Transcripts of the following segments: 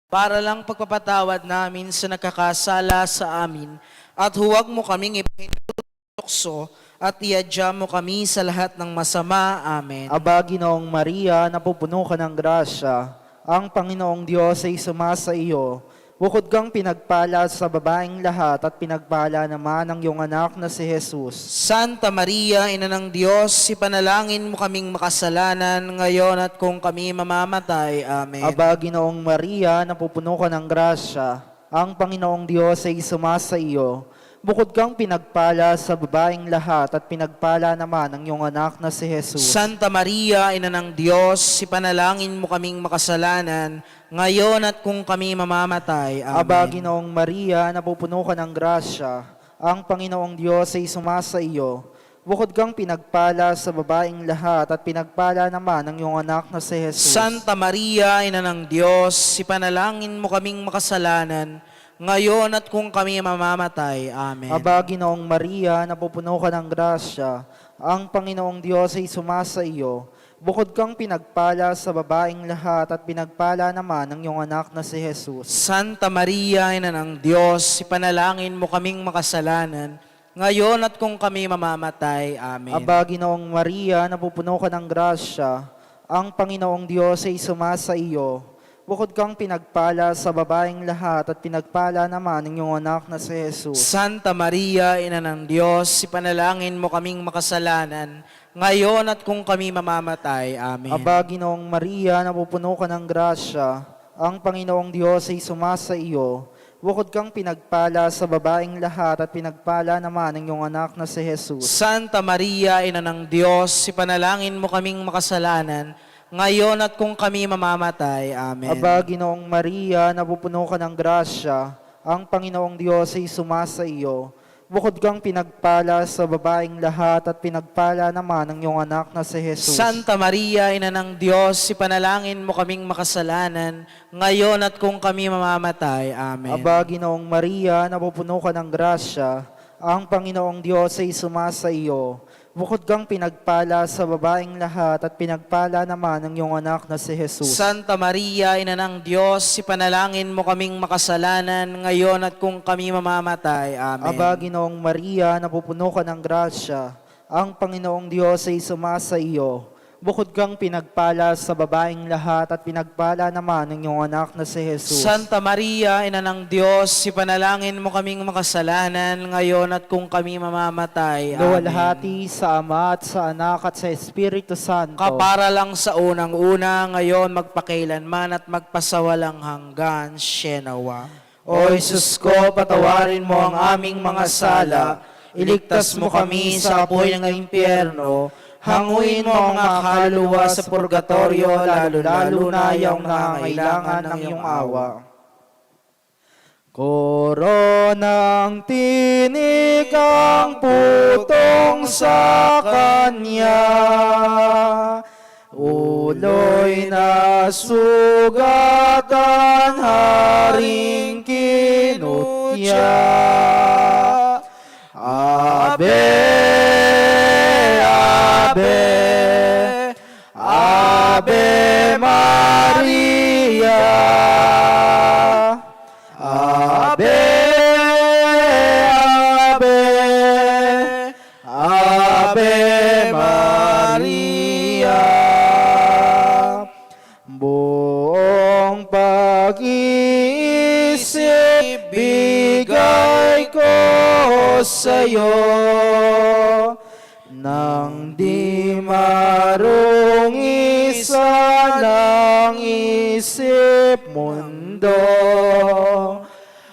para lang pagpapatawad namin sa nakakasala sa amin, at huwag mo kaming ipinutokso at iadya mo kami sa lahat ng masama. Amen. Aba, Ginoong Maria, napupuno ka ng grasya, ang Panginoong Diyos ay sumasa iyo. Bukod kang pinagpala sa babaeng lahat at pinagpala naman ang iyong anak na si Jesus. Santa Maria, Ina ng Diyos, ipanalangin mo kaming makasalanan ngayon at kung kami mamamatay. Amen. Aba, Ginoong Maria, napupuno ka ng grasya, ang Panginoong Diyos ay sumasa iyo. Bukod kang pinagpala sa babaeng lahat at pinagpala naman ang iyong anak na si Jesus. Santa Maria, Ina ng Diyos, ipanalangin mo kaming makasalanan ngayon at kung kami mamamatay. Amen. Aba, Ginoong Maria, napupuno ka ng grasya, ang Panginoong Diyos ay sumasa iyo. Bukod kang pinagpala sa babaeng lahat at pinagpala naman ang iyong anak na si Jesus. Santa Maria, Ina ng Diyos, ipanalangin mo kaming makasalanan ngayon at kung kami mamamatay. Amen. Aba, Ginoong Maria, napupuno ka ng grasya, ang Panginoong Diyos ay sumasa iyo. Bukod kang pinagpala sa babaeng lahat at pinagpala naman ang iyong anak na si Jesus. Santa Maria, Ina ng Diyos, ipanalangin mo kaming makasalanan ngayon at kung kami mamamatay. Amen. Aba, Ginoong Maria, napupuno ka ng grasya, ang Panginoong Diyos ay sumasa iyo. Bukod kang pinagpala sa babaeng lahat at pinagpala naman ang iyong anak na si Jesus. Santa Maria, Ina ng Diyos, ipanalangin mo kaming makasalanan ngayon at kung kami mamamatay. Amen. Aba, Ginoong Maria, napupuno ka ng grasya, ang Panginoong Diyos ay sumasa iyo. Bukod kang pinagpala sa babaeng lahat at pinagpala naman ang iyong anak na si Jesus. Santa Maria, Ina ng Diyos, ipanalangin mo kaming makasalanan ngayon at kung kami mamamatay. Amen. Aba, Ginoong Maria, napupuno ka ng grasya, ang Panginoong Diyos ay sumasa iyo. Bukod kang pinagpala sa babaeng lahat at pinagpala naman ang iyong anak na si Jesus. Santa Maria, Ina ng Diyos, ipanalangin mo kaming makasalanan ngayon at kung kami mamamatay. Amen. Aba, Ginoong Maria, napupuno ka ng grasya, ang Panginoong Diyos ay sumasa iyo. Bukod kang pinagpala sa babaeng lahat at pinagpala naman ang iyong anak na si Jesus. Santa Maria, Ina ng Diyos, ipanalangin mo kaming makasalanan ngayon at kung kami mamamatay. Amen. Aba, Ginoong Maria, napupuno ka ng grasya, ang Panginoong Diyos ay sumasa iyo. Bukod kang pinagpala sa babaeng lahat at pinagpala naman ang iyong anak na si Jesus. Santa Maria, Ina ng Diyos, ipanalangin mo kaming makasalanan ngayon at kung kami mamamatay. Amen. Luwalhati sa Ama at sa Anak at sa Espiritu Santo. Kapara lang sa unang-una, ngayon magpakailanman at magpasawalang hanggan. Shenawa. O Isus ko, patawarin mo ang aming mga sala, iligtas mo kami sa apoy ng impyerno, hanguin mo ang mga kaluluwa sa purgatorio, lalo-lalo na yung nangangailangan ng iyong awa. Koronang tinig ang putong sa kanya, ulo'y nasugatan, haring kinutya. Ave, Ave, Ave Maria. Ave, Ave, Ave Maria. Buong pag-iisip bigay ko sa'yo, nang di marung isa ng isip mundo.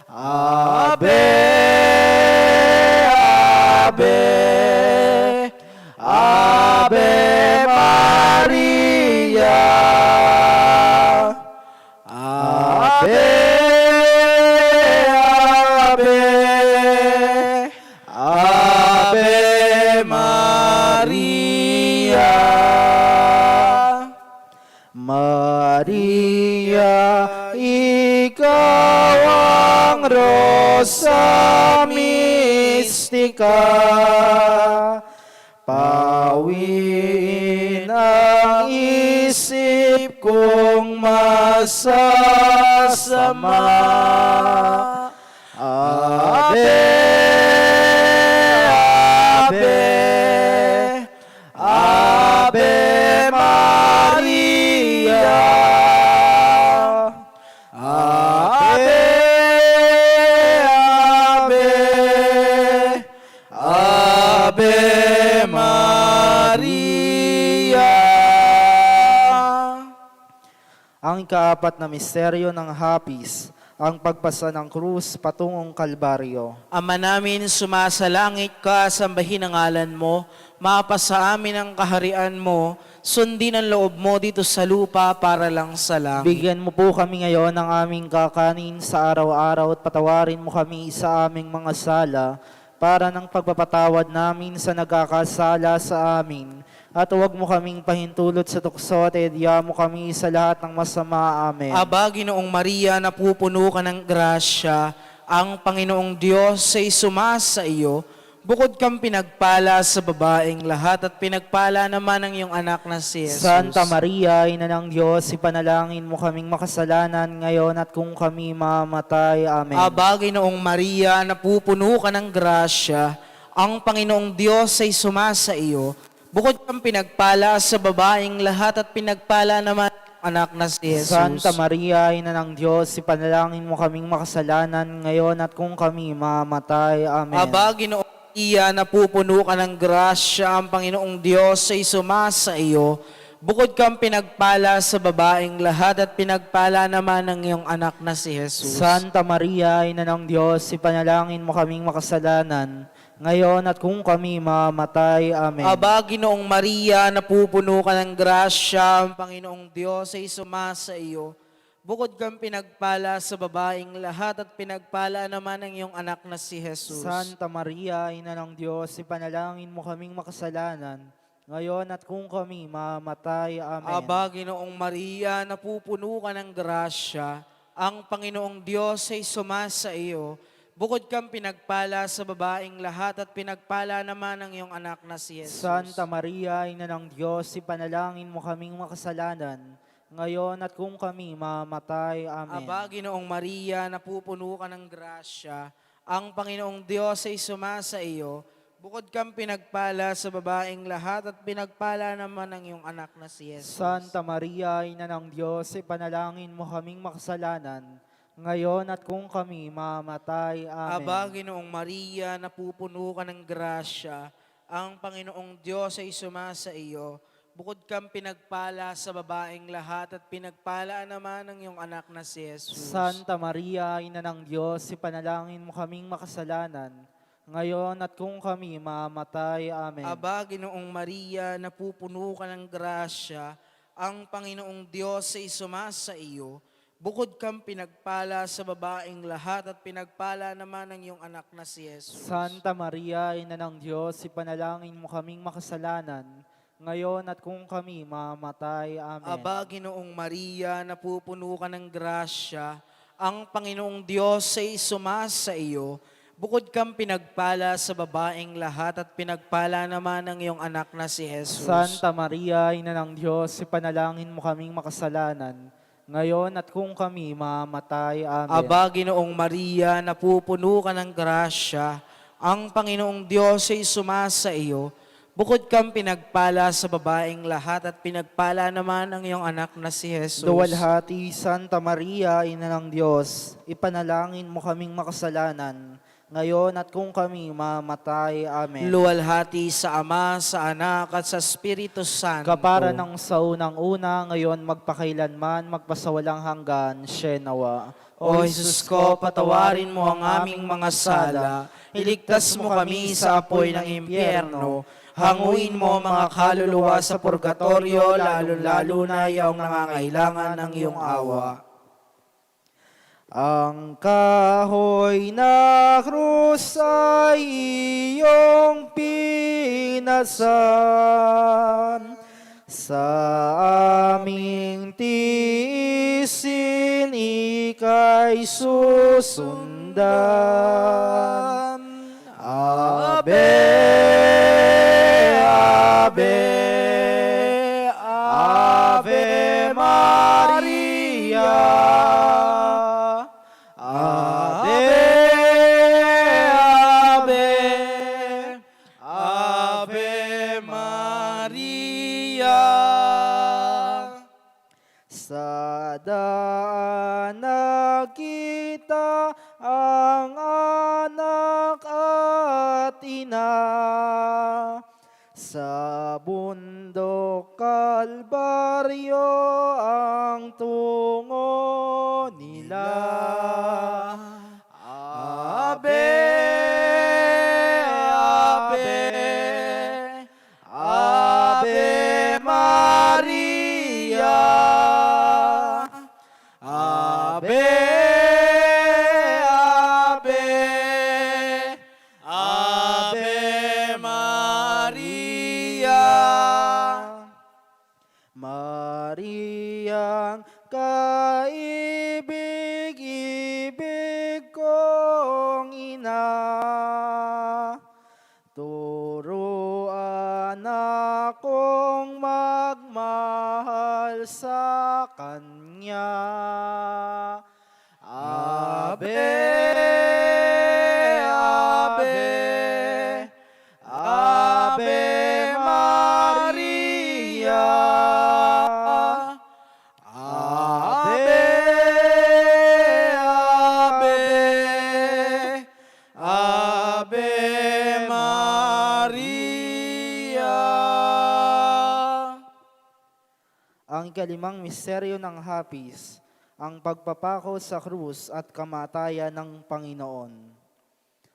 Ave, Ave, Ave Maria. Ave, Ave, Ave Maria. Maria, ikaw ang Rosa Mistika, pawiin ang ang isip kong masasama. Ave, Ave, Ave Maria. Ave, Ave, Ave Maria. Ang ikaapat na misteryo ng hapis, ang pagpasa ng krus patungong Kalbaryo. Ama namin, sumasalangit ka, sambahin ang ngalan mo, mapasa amin ang kaharian mo, sundin ang loob mo dito sa lupa para lang sa langit. Bigyan mo po kami ngayon ng aming kakanin sa araw-araw at patawarin mo kami sa aming mga sala para ng pagpapatawad namin sa nagkakasala sa amin. At huwag mo kaming pahintulot sa tukso at edya mo kami sa lahat ng masama. Amen. Aba, Ginoong Maria, napupuno ka ng grasya, ang Panginoong Diyos ay sumasa iyo. Bukod kang pinagpala sa babaeng lahat at pinagpala naman ang iyong anak na si Jesus. Santa Maria, Ina ng Diyos, ipanalangin mo kaming makasalanan ngayon at kung kami mamatay. Amen. Aba, Ginoong Maria, napupuno ka ng grasya, ang Panginoong Diyos ay sumasa iyo. Bukod kang pinagpala sa babaeng lahat at pinagpala naman ang anak na si Jesus. Santa Maria, Ina ng Diyos, ipanalangin mo kaming makasalanan ngayon at kung kami mamatay. Amen. Aba, Ginoong Maria, napupuno ka ng grasya, ang Panginoong Diyos ay sumasa iyo. Bukod kang pinagpala sa babaeng lahat at pinagpala naman ang iyong anak na si Jesus. Santa Maria, Ina ng Diyos, ipanalangin mo kaming makasalanan ngayon at kung kami mamatay. Amen. Aba, Ginoong Maria, napupuno ka ng grasya, ang Panginoong Diyos ay sumasa iyo. Bukod kang pinagpala sa babaeng lahat at pinagpala naman ang iyong anak na si Jesus. Santa Maria, Ina ng Diyos, ipanalangin mo kaming makasalanan ngayon at kung kami mamatay. Amen. Aba, Ginoong Maria, napupuno ka ng grasya, ang Panginoong Diyos ay sumasa iyo. Bukod kang pinagpala sa babaeng lahat at pinagpala naman ang iyong anak na si Jesus. Santa Maria, Ina ng Diyos, ipanalangin mo kaming makasalanan ngayon at kung kami mamatay. Amen. Aba, Ginoong Maria, napupuno ka ng grasya, ang Panginoong Diyos ay sumasa iyo. Bukod kang pinagpala sa babaeng lahat at pinagpala naman ang iyong anak na si Jesus. Santa Maria, Ina ng Diyos, ipanalangin mo kaming makasalanan ngayon at kung kami mamatay. Amen. Aba, Ginoong Maria, napupuno ka ng grasya, ang Panginoong Diyos ay sumasa iyo. Bukod kang pinagpala sa babaeng lahat at pinagpala naman ang iyong anak na si Jesus. Santa Maria, Ina ng Diyos, ipanalangin mo kaming makasalanan ngayon at kung kami mamatay. Amen. Aba, Ginoong Maria, napupuno ka ng grasya, ang Panginoong Diyos ay sumasa iyo. Bukod kang pinagpala sa babaeng lahat at pinagpala naman ang iyong anak na si Jesus. Santa Maria, Ina ng Diyos, ipanalangin mo kaming makasalanan ngayon at kung kami mamatay. Amen. Aba, Ginoong Maria, napupuno ka ng grasya, ang Panginoong Diyos ay sumasa iyo. Bukod kang pinagpala sa babaeng lahat at pinagpala naman ang iyong anak na si Jesus. Santa Maria, Ina ng Diyos, ipanalangin mo kaming makasalanan ngayon at kung kami mamatay. Amen. Aba, Ginoong Maria, napupuno ka ng grasya, ang Panginoong Diyos ay sumasa iyo. Bukod kang pinagpala sa babaeng lahat at pinagpala naman ang iyong anak na si Jesus. Luwalhati, Santa Maria, Ina ng Diyos, ipanalangin mo kaming makasalanan ngayon at kung kami mamatay. Amen. Luwalhati sa Ama, sa Anak at sa Espiritu Santo. Kapara ng sa unang-una, ngayon magpakailanman, magpasawalang hanggan, Shenawa. O Jesus ko, patawarin mo ang aming mga sala, iligtas mo kami sa apoy ng impyerno, hanguin mo ang mga kaluluwa sa purgatorio, lalo-lalo na yung nangangailangan ng iyong awa. Ang kahoy na krus ay iyong pinasan, sa aming tiisin ika'y susundan. Ave, Ave, daan nakita ang anak at ina. Sa bundok Kalbaryo ang tungo nila. Ave, Ave, Ave Maria. Ave, Ave, Ave Maria. Mariang kaibig-ibig kong ina, turuan akong magmahal sa Kanya. Ave, Ave, Ave Maria. Ave, Ave, Ave Maria. Ang ikalimang misteryo ng hapis, ang pagpapako sa krus at kamatayan ng Panginoon.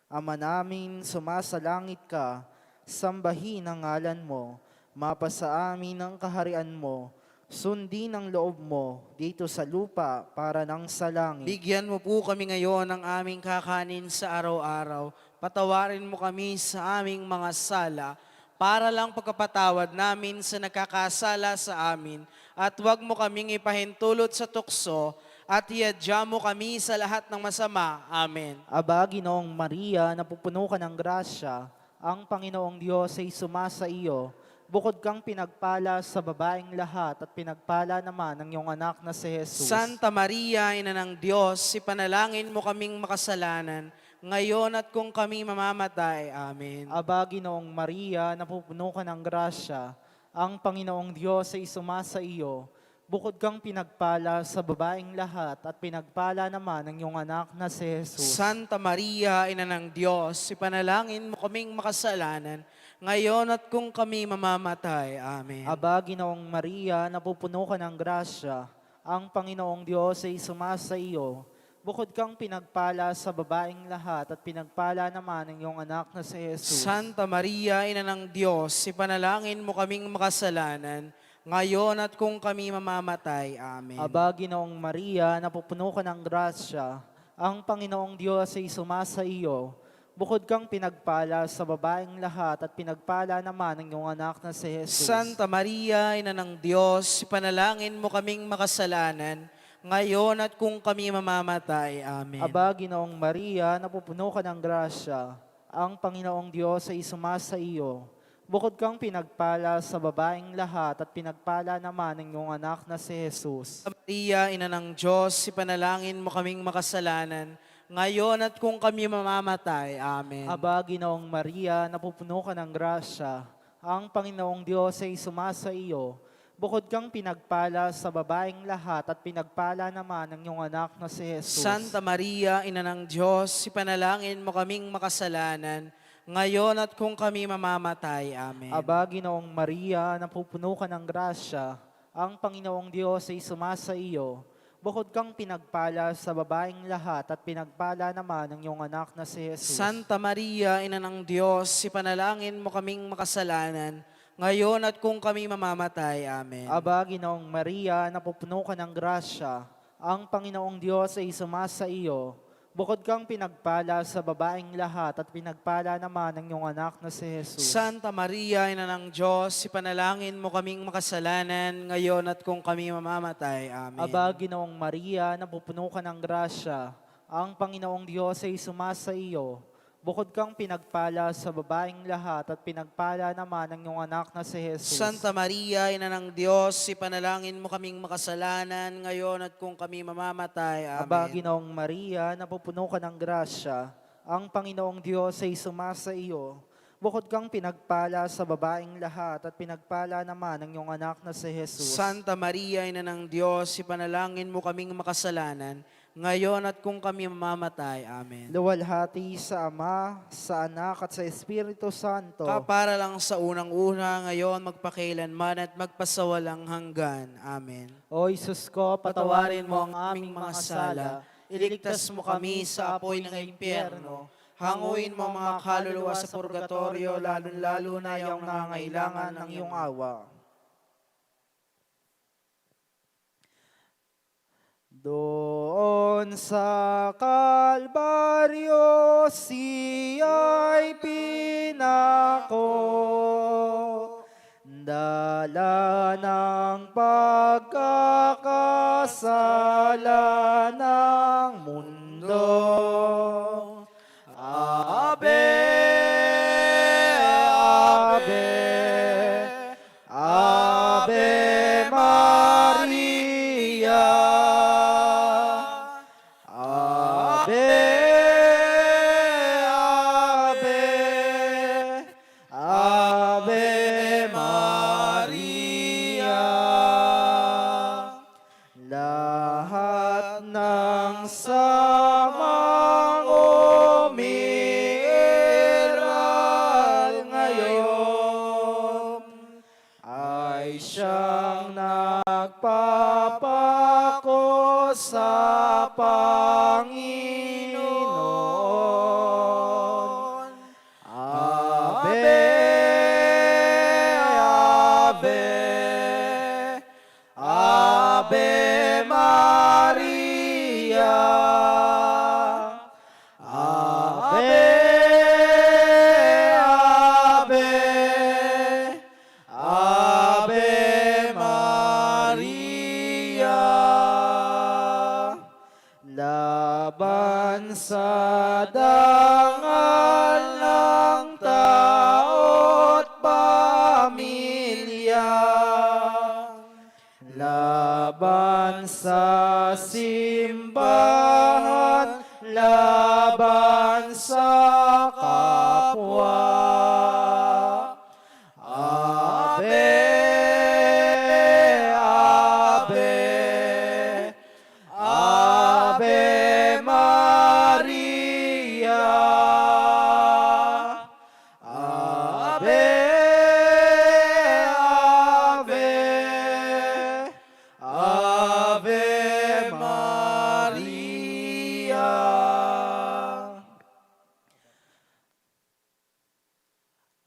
Ama namin, sumasalangit ka, sambahin ang ngalan mo, mapasa amin ang kaharian mo, sundin ang loob mo dito sa lupa para nang sa langit. Bigyan mo po kami ngayon ng aming kakanin sa araw-araw. Patawarin mo kami sa aming mga sala, para lang pagkapatawad namin sa nakakasala sa amin. At huwag mo kaming ipahintulot sa tukso, at iadya mo kami sa lahat ng masama. Amen. Aba, Ginoong Maria, napupuno ka ng grasya, ang Panginoong Diyos ay sumasa iyo. Bukod kang pinagpala sa babaeng lahat at pinagpala naman ang iyong anak na si Jesus. Santa Maria, Ina ng Diyos, ipanalangin mo kaming makasalanan, ngayon at kung kami mamamatay. Amen. Aba, Ginoong Maria, napupuno ka ng grasya, ang Panginoong Diyos ay sumasa iyo. Bukod kang pinagpala sa babaeng lahat at pinagpala naman ang iyong anak na si Jesus. Santa Maria, Ina ng Diyos, ipanalangin mo kaming makasalanan, ngayon at kung kami mamamatay. Amen. Aba, Ginoong Maria, napupuno ka ng grasya, ang Panginoong Diyos ay sumasa iyo. Bukod kang pinagpala sa babaeng lahat at pinagpala naman ang iyong anak na si Jesus. Santa Maria, Ina ng Diyos, ipanalangin mo kaming makasalanan, ngayon at kung kami mamamatay. Amen. Aba, Ginoong Maria, napupuno ka ng grasya, ang Panginoong Diyos ay sumasa iyo. Bukod kang pinagpala sa babaeng lahat at pinagpala naman ang iyong anak na si Jesus. Santa Maria, Ina ng Diyos, ipanalangin mo kaming makasalanan, ngayon at kung kami mamamatay. Amen. Aba, Ginoong Maria, napupuno ka ng grasya, ang Panginoong Diyos ay sumasa iyo. Bukod kang pinagpala sa babaeng lahat at pinagpala naman ang iyong anak na si Jesus. Santa Maria, Ina ng Diyos, ipanalangin mo kaming makasalanan, ngayon at kung kami mamamatay. Amen. Aba, Ginoong Maria, napupuno ka ng grasya, ang Panginoong Diyos ay sumasa iyo. Bukod kang pinagpala sa babaeng lahat at pinagpala naman ang iyong anak na si Jesus. Santa Maria, Ina ng Diyos, ipanalangin mo kaming makasalanan, ngayon at kung kami mamamatay. Amen. Aba, Ginoong Maria, napupuno ka ng grasya, ang Panginoong Diyos ay sumasa iyo. Bukod kang pinagpala sa babaeng lahat at pinagpala naman ang iyong anak na si Jesus. Santa Maria, Ina ng Diyos, ipanalangin mo kaming makasalanan, ngayon at kung kami mamamatay. Amen. Aba, Ginoong Maria, napupuno ka ng grasya, ang Panginoong Diyos ay sumasa iyo. Bukod kang pinagpala sa babaeng lahat at pinagpala naman ang iyong anak na si Jesus. Santa Maria, Ina ng Diyos, ipanalangin mo kaming makasalanan, ngayon at kung kami mamamatay. Amen. Aba, Ginoong Maria, napupuno ka ng grasya, ang Panginoong Diyos ay sumasa iyo. Bukod kang pinagpala sa babaeng lahat at pinagpala naman ang iyong anak na si Jesus. Santa Maria, Ina ng Diyos, ipanalangin mo kaming makasalanan, ngayon at kung kami mamamatay. Amen. Aba, Ginoong Maria, napupuno ka ng grasya, ang Panginoong Diyos ay sumasa iyo. Bukod kang pinagpala sa babaeng lahat at pinagpala naman ang iyong anak na si Jesus. Santa Maria, Ina ng Diyos, ipanalangin mo kaming makasalanan, ngayon at kung kami mamamatay. Amen. Luwalhati sa Ama, sa Anak at sa Espiritu Santo. Kapara lang sa unang-una, ngayon magpakailanman at magpasawalang hanggan. Amen. O Isus ko, Patawarin mo ang aming mga sala, iligtas mo kami sa apoy ng impyerno, hanguin mo ang mga kaluluwa sa purgatorio, lalo na yung nangangailangan ng iyong awa. Doon sa Kalbaryo, siya'y pinako, dala ng pagkakasala ng mundo. Ave, Ave, Ave Maria. Ave, Ave, Ave Maria. Lahat ng samang umiiral ngayon ay siyang nagpapako sa Panginoon. Ave, Ave, Ave Maria. Ave, Ave, Ave Maria. Laban sa dangal ng tao't pamilya, laban sa simbahan, laban sa kapwa. Ave, Ave, Ave Maria. Ave, Ave, Ave Maria.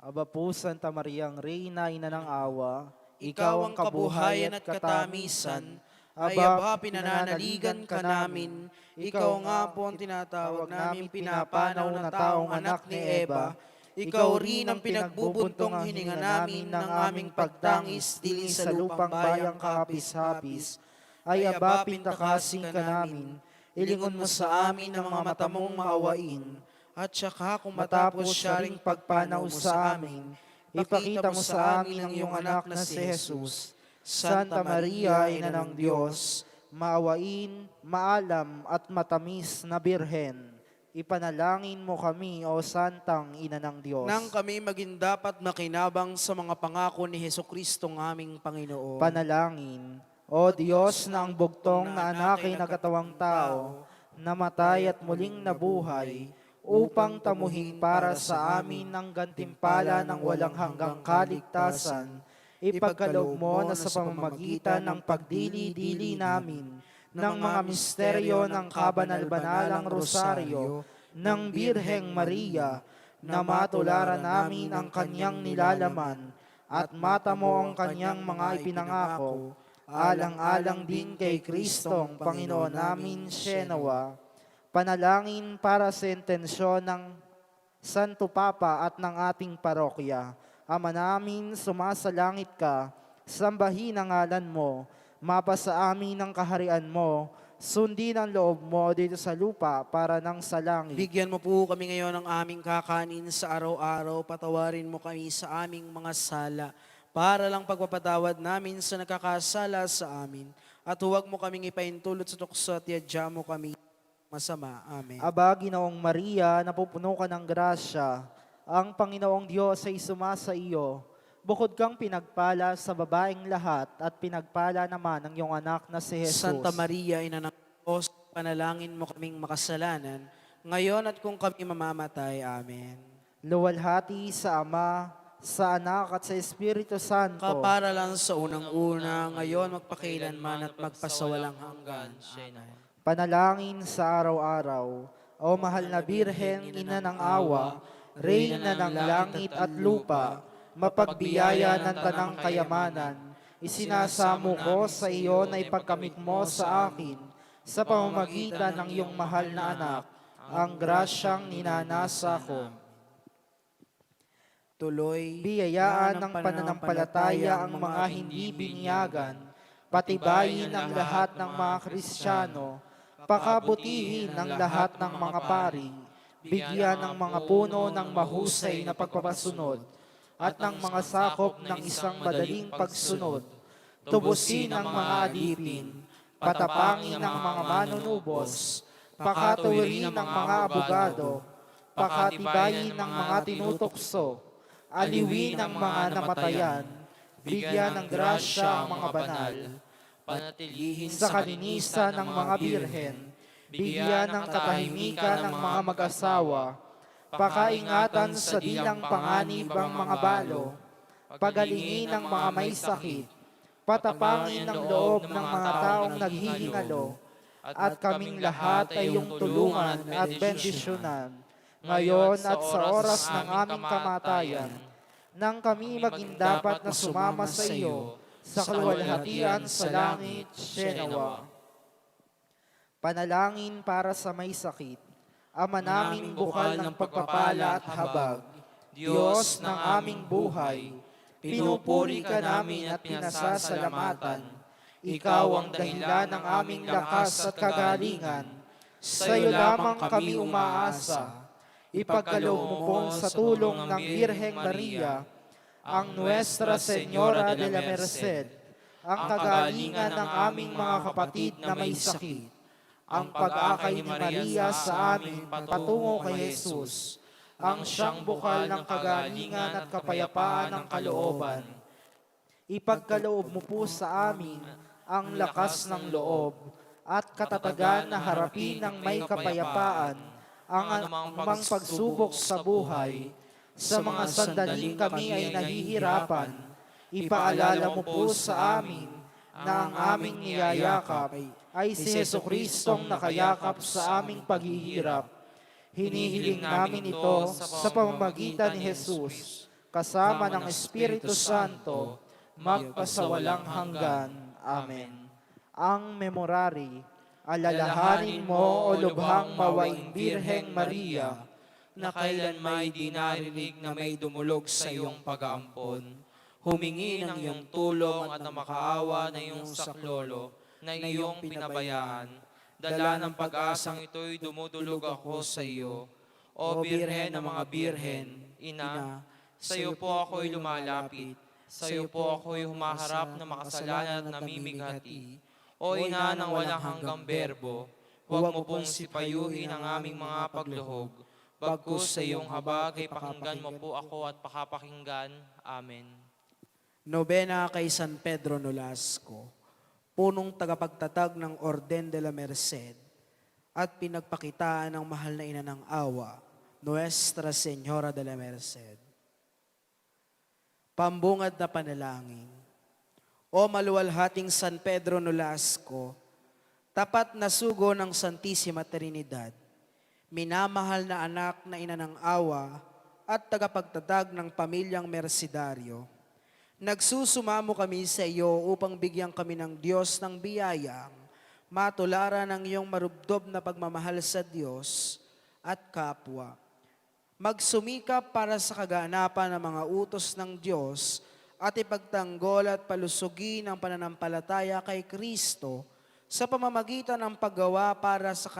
Aba po, Santa Mariang Reyna, Ina ng Awa, Ikaw ang kabuhayan at katamisan, Aba, pinananaligan ka namin. Ikaw nga po ang tinatawag namin pinapanaw na taong anak ni Eva. Ikaw rin ang pinagbubuntong hininga namin ng aming pagtangis dili sa lupang bayang kahapis-hapis. ay aba pintakasing ka namin, Ilingon mo sa amin ang mga mata mong maawain. At saka kung matapos siya ring pagpanaw sa amin, ipakita mo sa amin ang iyong anak na si Jesus. Santa Maria, Ina ng Diyos, maawain, maalam at matamis na Birhen, ipanalangin mo kami, O Santang Ina ng Diyos. Nang kami maging dapat makinabang sa mga pangako ni Jesucristong aming Panginoon. Panalangin, O Diyos na ang bugtong na anak ay nagkatawang tao, namatay at muling nabuhay, upang tamuhin para sa amin ang gantimpala ng walang hanggang kaligtasan, ipagkaloob mo na sa pamamagitan ng pagdili-dili namin ng mga misteryo ng kabanal-banalang rosaryo ng Birheng Maria, na matularan namin ang kanyang nilalaman at mata mo ang kanyang mga ipinangako, alang-alang din kay Kristong Panginoon namin siya nawa. Panalangin para sa intensyon ng Santo Papa at ng ating parokya. Ama namin, sumasalangit ka, sambahin ang ngalan mo, mapasa amin ang kaharian mo, sundin ang loob mo dito sa lupa para nang sa langit. Bigyan mo po kami ngayon ng aming kakanin sa araw-araw. Patawarin mo kami sa aming mga sala para lang pagpapatawad namin sa nakakasala sa amin. At huwag mo kaming ipaintulot sa tukso at yadya mo kami masama. Amen. Aba, Ginoong Maria, napupuno ka ng grasya, Ang Panginoong Diyos ay sumasa iyo. Bukod kang pinagpala sa babaeng lahat at pinagpala naman ang iyong anak na si Jesus. Santa Maria, Ina ng Diyos, panalangin mo kaming makasalanan, ngayon at kung kami mamamatay. Amen. Luwalhati sa Ama, sa Anak at sa Espiritu Santo. Kapara lang sa unang-una, ngayon magpakailanman at magpasawalang hanggan. Amen. Panalangin sa araw-araw. O mahal na Birhen, Ina ng Awa, Reyna ng langit at lupa, mapagbiyaya ng tanang kayamanan, isinasamo ko sa iyo na ipagkamit mo sa akin, sa pamamagitan ng iyong mahal na anak, ang grasyang ninanasa ko. Tuloy, Biyayaan ng pananampalataya ang mga hindi binyagan, patibayin ang lahat ng mga Kristiyano, pakabutihin ang lahat ng mga pari, bigyan ng mga puno ng mahusay na pagpapasunod, at ng mga sakop ng isang madaling pagsunod, tubusin ang mga alipin, patapangin ang mga manunubos, pakatuwirin ng mga abogado, pakatibayin ng mga tinutokso, aliwin ang mga namatayan, bigyan ng grasya ang mga banal, panatilihin sa kalinisan ng mga birhen, bigyan ng katahimikan ng mga mag-asawa, pakaingatan sa dilang panganib ang mga balo, pagalingin ng mga may sakit, patapangin ng loob ng mga taong naghihingalo, at kaming lahat ay iyong tulungan at bendisyonan, ngayon at sa oras ng aming kamatayan, nang kami maging dapat na sumama sa iyo, sa kaluwalhatian sa langit, Shenawa. Panalangin para sa may sakit. Ama naming bukal ng pagpapala at habag, Diyos ng aming buhay, pinupuri ka namin at pinasasalamatan. Ikaw ang dahilan ng aming lakas at kagalingan. Sa iyo lamang kami umaasa. Ipagkaloob mo po sa tulong ng Birheng Maria, ang Nuestra Señora de la Merced, ang kagalingan ng aming mga kapatid na may sakit, ang pag-akay ni Maria sa amin patungo kay Jesus, ang siyang bukal ng kagalingan at kapayapaan ng kalooban. Ipagkaloob mo po sa amin ang lakas ng loob at katatagan na harapin ng may kapayapaan ang anumang pagsubok sa buhay. Sa mga sandaling kami ay nahihirapan, ipaalala mo po sa amin na ang aming niyayakap ay si Jesucristong nakayakap sa aming paghihirap. Hinihiling namin ito sa pamamagitan ni Jesus, kasama ng Espiritu Santo, magpasawalang hanggan. Amen. Ang memorari. Alalahanin mo, o lubhang mawaing Birheng Maria, na kailan may di narinig na may dumulog sa iyong pag-aampon. Humingi ng iyong tulong at na makaawa na iyong saklolo na iyong pinabayaan. Dala ng pag-asang ito'y dumudulog ako sa iyo. O Birhen ng mga Birhen, Ina, sa iyo po ako'y lumalapit. Sa iyo po ako'y humaharap na makasalanan at namimighati. O Ina ng walang hanggang berbo, huwag mo pong sipayuhin ang aming mga pagluhog. Bagkus sa iyong habag ay pakinggan mo po ako at pakapakinggan. Amen. Nobena kay San Pedro Nolasco, punong tagapagtatag ng Orden de la Merced, at pinagpakitaan ng mahal na ina ng awa, Nuestra Señora de la Merced. Pambungad na panalangin. O maluwalhating San Pedro Nolasco, tapat na sugo ng Santissima Trinidad, minamahal na anak na ina ng awa at tagapagtatag ng pamilyang Mercedario, nagsusumamo kami sa iyo upang bigyan kami ng Diyos ng biyayang matularan ng iyong marubdob na pagmamahal sa Diyos at kapwa. Magsumikap para sa kaganapan ng mga utos ng Diyos at ipagtanggol at palusugin ang pananampalataya kay Kristo sa pamamagitan ng paggawa para sa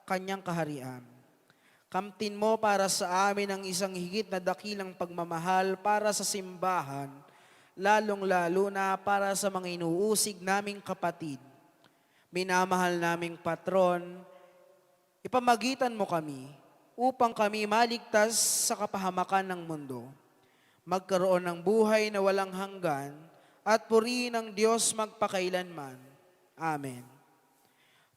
kanyang kaharian. Kamtin mo para sa amin ang isang higit na dakilang pagmamahal para sa simbahan, lalong-lalo na para sa mga inuusig naming kapatid. Minamahal naming patron, ipamagitan mo kami upang kami maligtas sa kapahamakan ng mundo. Magkaroon ng buhay na walang hanggan at purihin ng Diyos magpakailanman. Amen.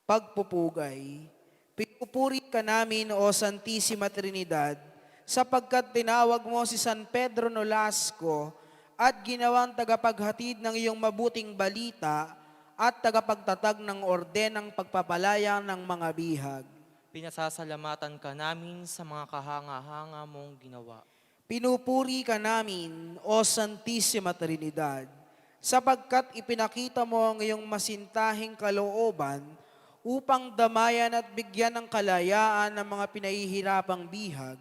Pagpupugay, pinupuri ka namin o Santissima Trinidad, sapagkat tinawag mo si San Pedro Nolasco at ginawang tagapaghatid ng iyong mabuting balita at tagapagtatag ng orden ng pagpapalaya ng mga bihag. Pinasasalamatan ka namin sa mga kahanga-hanga mong ginawa. Pinupuri ka namin, O Santissima Trinidad, sapagkat ipinakita mo ang iyong masintahing kalooban upang damayan at bigyan ng kalayaan ng mga pinahihirapang bihag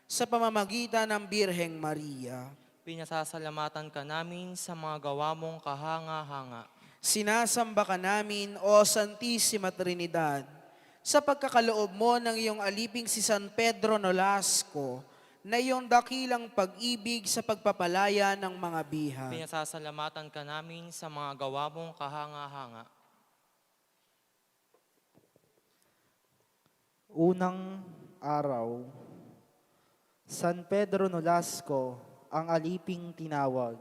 sa pamamagitan ng Birheng Maria. Pinasasalamatan ka namin sa mga gawa mong kahanga-hanga. Sinasamba ka namin, O Santissima Trinidad, sa pagkakaloob mo ng iyong aliping si San Pedro Nolasco na iyong dakilang pag-ibig sa pagpapalaya ng mga bihag. Pinasasalamatan ka namin sa mga gawa mong kahanga-hanga. Unang araw, San Pedro Nolasco, ang aliping tinawag.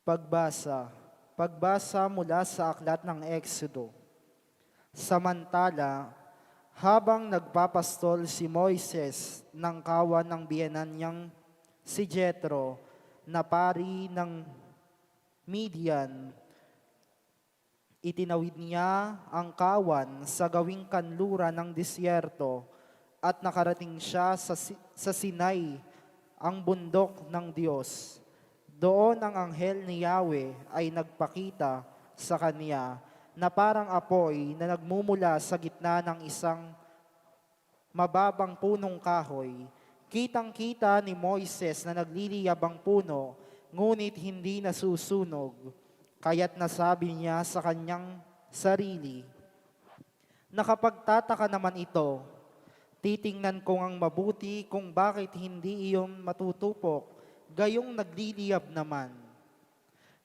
Pagbasa mula sa aklat ng Exodo. Samantala, habang nagpapastol si Moises ng kawan ng biyenan niyang si Jethro, na pari ng Midian, itinawid niya ang kawan sa gawing kanluran ng disyerto at nakarating siya sa Sinai, ang bundok ng Diyos. Doon ang anghel ni Yahweh ay nagpakita sa kanya na parang apoy na nagmumula sa gitna ng isang mababang punong kahoy. Kitang-kita ni Moises na nagliliyab ang puno, ngunit hindi nasusunog. Kaya't nasabi niya sa kanyang sarili, nakapagtataka naman ito, titingnan ko ngang mabuti kung bakit hindi iyon matutupok, gayong nagliliyab naman.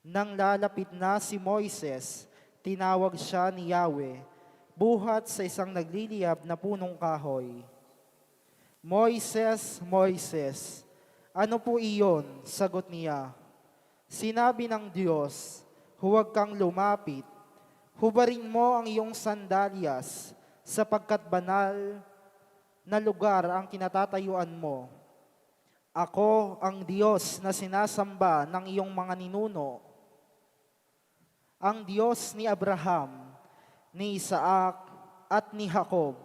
Nang lalapit na si Moises, tinawag siya ni Yahweh, buhat sa isang nagliliyab na punong kahoy. Moises, Moises, ano po iyon? Sagot niya. Sinabi ng Diyos, huwag kang lumapit. Hubarin mo ang iyong sandalyas, sapagkat banal na lugar ang kinatatayuan mo. Ako ang Diyos na sinasamba ng iyong mga ninuno, ang Diyos ni Abraham, ni Isaac, at ni Jacob.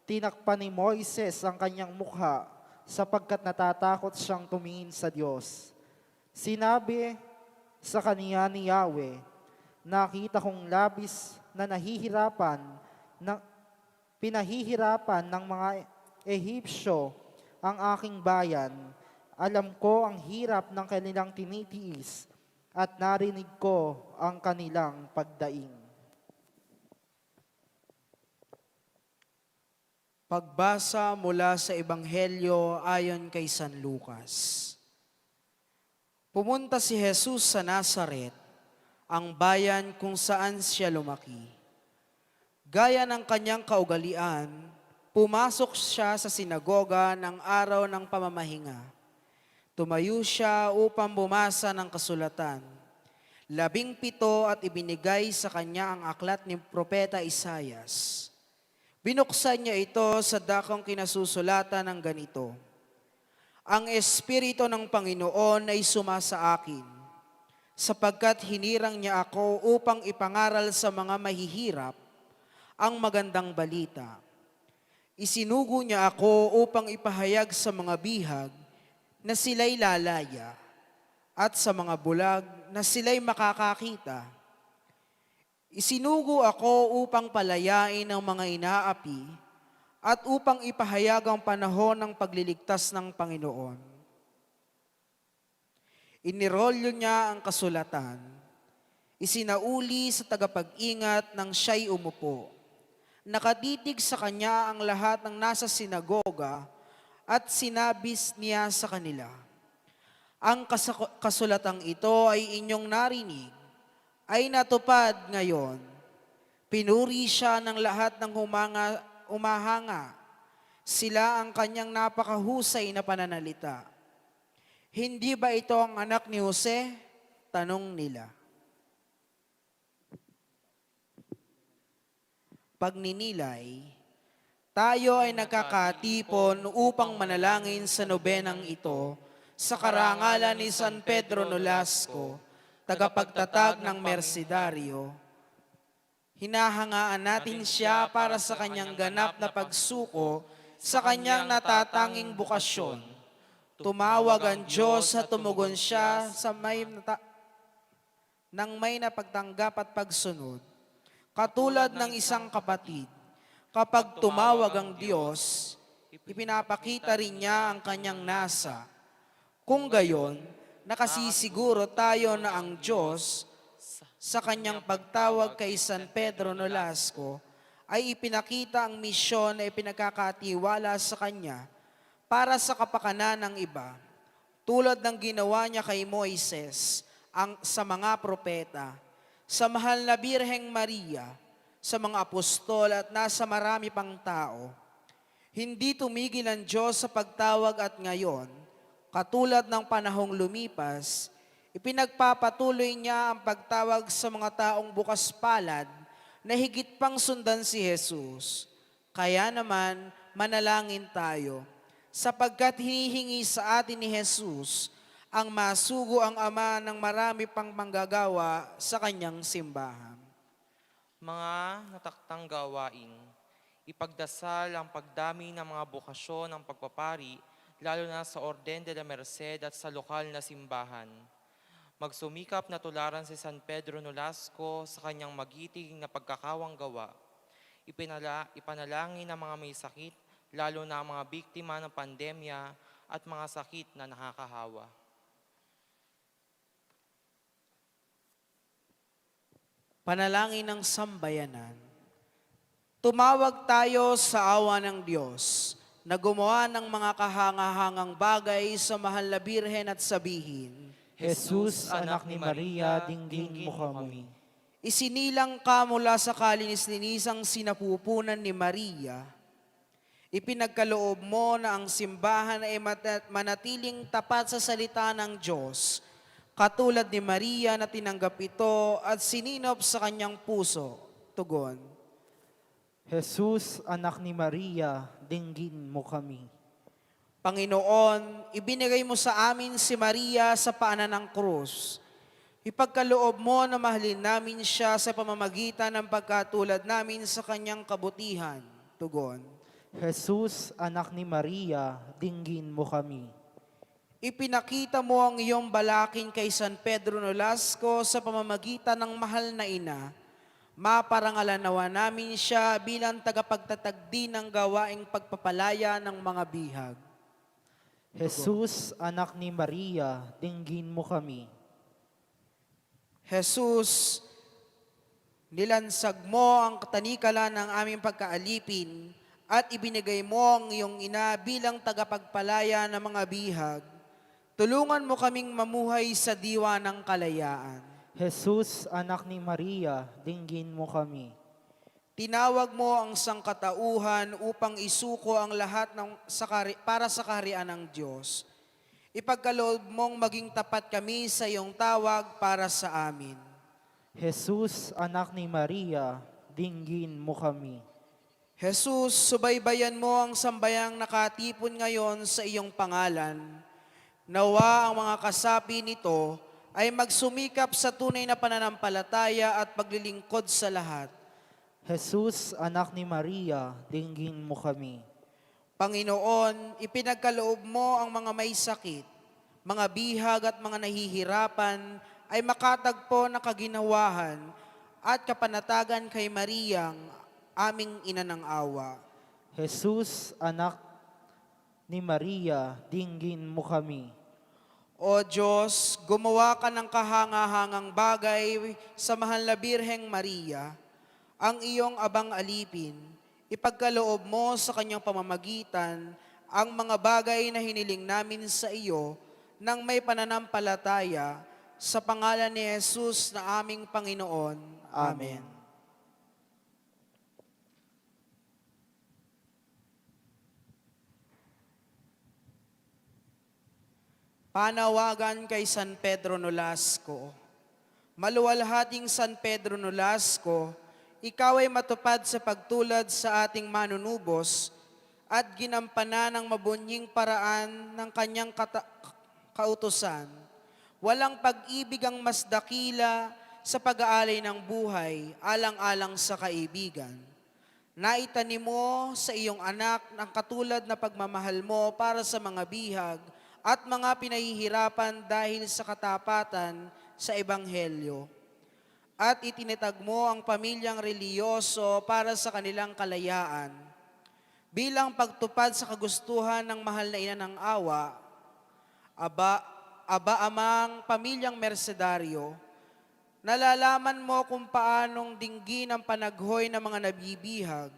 Tinakpan ni Moises ang kanyang mukha sapagkat natatakot siyang tumingin sa Diyos. Sinabi sa kaniya ni Yahweh, nakita kong labis na pinahihirapan ng mga Ehipsyo ang aking bayan. Alam ko ang hirap ng kanilang tinitiis at narinig ko ang kanilang pagdaing. Pagbasa mula sa Ebanghelyo ayon kay San Lucas. Pumunta si Jesus sa Nazaret, ang bayan kung saan siya lumaki. Gaya ng kanyang kaugalian, pumasok siya sa sinagoga ng araw ng pamamahinga. Tumayo siya upang bumasa ng kasulatan. 17 at ibinigay sa kanya ang aklat ni Propeta Isaias. Binuksan niya ito sa dakong kinasusulatan ng ganito, ang Espiritu ng Panginoon ay sumasa akin, sapagkat hinirang niya ako upang ipangaral sa mga mahihirap ang magandang balita. Isinugo niya ako upang ipahayag sa mga bihag na sila'y lalaya at sa mga bulag na sila'y makakakita. Isinugo ako upang palayain ang mga inaapi at upang ipahayag ang panahon ng pagliligtas ng Panginoon. Inirolyo niya ang kasulatan, isinauli sa tagapag-ingat nang siya'y umupo. Nakatitig sa kanya ang lahat ng nasa sinagoga at sinabi niya sa kanila, ang kasulatang ito ay inyong narinig ay natupad ngayon. Pinuri siya ng lahat ng umahanga. Sila ang kanyang napakahusay na pananalita. Hindi ba ito ang anak ni Jose? Tanong nila. Pagninilay, tayo ay nagkakatipon upang manalangin sa nobenang ito sa karangalan ni San Pedro Nolasco, tagapagtatag ng Mercedario. Hinahangaan natin siya para sa kanyang ganap na pagsuko sa kanyang natatanging bukasyon. Tumawag ang Diyos at tumugon siya sa nang may napagtanggap at pagsunod. Katulad ng isang kapatid, kapag tumawag ang Diyos, ipinapakita rin niya ang kanyang nasa. Kung gayon, nakasisiguro tayo na ang Diyos, sa kanyang pagtawag kay San Pedro Nolasco, ay ipinakita ang misyon na ipinagkakatiwala sa kanya para sa kapakanan ng iba, tulad ng ginawa niya kay Moises sa mga propeta, sa mahal na Birheng Maria, sa mga apostol at nasa marami pang tao. Hindi tumigil ang Diyos sa pagtawag at ngayon, katulad ng panahong lumipas, ipinagpapatuloy niya ang pagtawag sa mga taong bukas palad na higit pang sundan si Jesus. Kaya naman, manalangin tayo, sapagkat hinihingi sa atin ni Jesus ang masugo ang Ama ng marami pang manggagawa sa kanyang simbahan. Mga nataktang gawain, ipagdasal ang pagdami ng mga bukasyon ng pagpapari, lalo na sa Orden de la Merced at sa lokal na simbahan. Magsumikap na tularan si San Pedro Nolasco sa kanyang magiting na pagkakawang gawa. Ipanalangin ang mga may sakit, lalo na ang mga biktima ng pandemya at mga sakit na nakakahawa. Panalangin ng sambayanan. Tumawag tayo sa awa ng Diyos na gumawa ng mga kahangahangang bagay sa mahal na Birhen at sabihin, Jesus, anak ni Maria, dinggin mo kami. isinilang ka mula sa kalinis-linisang sinapupunan ni Maria. Ipinagkaloob mo na ang simbahan ay manatiling tapat sa salita ng Diyos, katulad ni Maria na tinanggap ito at sininop sa kanyang puso. Tugon. Jesus, anak ni Maria, dinggin mo kami. Panginoon, ibinigay mo sa amin si Maria sa paanan ng krus. Ipagkaloob mo na mahalin namin siya sa pamamagitan ng pagkatulad namin sa kanyang kabutihan. Tugon. Jesus, anak ni Maria, dinggin mo kami. Ipinakita mo ang iyong balakin kay San Pedro Nolasco sa pamamagitan ng mahal na ina. Maparangalan nawa namin siya bilang tagapagtatag din ng gawaing pagpapalaya ng mga bihag. Jesus, anak ni Maria, dinggin mo kami. Jesus, nilansag mo ang tanikala ng aming pagkaalipin at ibinigay mo ang iyong ina bilang tagapagpalaya ng mga bihag. Tulungan mo kaming mamuhay sa diwa ng kalayaan. Jesus, anak ni Maria, dinggin mo kami. Tinawag mo ang sangkatauhan upang isuko ang lahat para sa kaharian ng Diyos. Ipagkaloob mong maging tapat kami sa iyong tawag para sa amin. Jesus, anak ni Maria, dinggin mo kami. Jesus, subaybayan mo ang sambayang nakatipon ngayon sa iyong pangalan. Nawa ang mga kasapi nito ay magsumikap sa tunay na pananampalataya at paglilingkod sa lahat. Jesus, anak ni Maria, dinggin mo kami. Panginoon, ipinagkaloob mo ang mga may sakit, mga bihag at mga nahihirapan ay makatagpo ng kaginawahan at kapanatagan kay Mariyang, aming ina ng awa. Jesus, anak ni Maria, dinggin mo kami. O Diyos, gumawa ka ng kahangahangang bagay sa mahal na Birheng Maria, ang iyong abang alipin. Ipagkaloob mo sa kanyang pamamagitan ang mga bagay na hiniling namin sa iyo nang may pananampalataya Sa pangalan ni Jesus na aming Panginoon. Amen. Panawagan kay San Pedro Nolasco. Maluwalhating San Pedro Nolasco, ikaw ay matupad sa pagtulad sa ating manunubos at ginampanan ng mabunying paraan ng kanyang kautusan. Walang pag-ibig ang mas dakila sa pag-aalay ng buhay, alang-alang sa kaibigan. Naitanim mo sa iyong anak ang katulad na pagmamahal mo para sa mga bihag at mga pinahihirapan dahil sa katapatan sa Ebanghelyo. At itinatag mo ang pamilyang reliyoso para sa kanilang kalayaan. Bilang pagtupad sa kagustuhan ng mahal na ina ng awa, amang pamilyang mersedaryo, nalalaman mo kung paanong dinggin ang panaghoy ng mga nabibihag.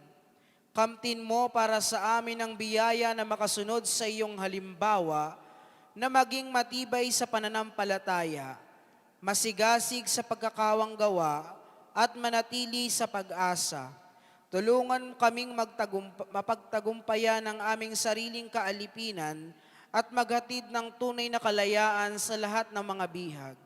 Kamtin mo para sa amin ang biyaya na makasunod sa iyong halimbawa na maging matibay sa pananampalataya, masigasig sa pagkakawang gawa at manatili sa pag-asa. Tulungan kaming mapagtagumpayan ang aming sariling kaalipinan at maghatid ng tunay na kalayaan sa lahat ng mga bihag.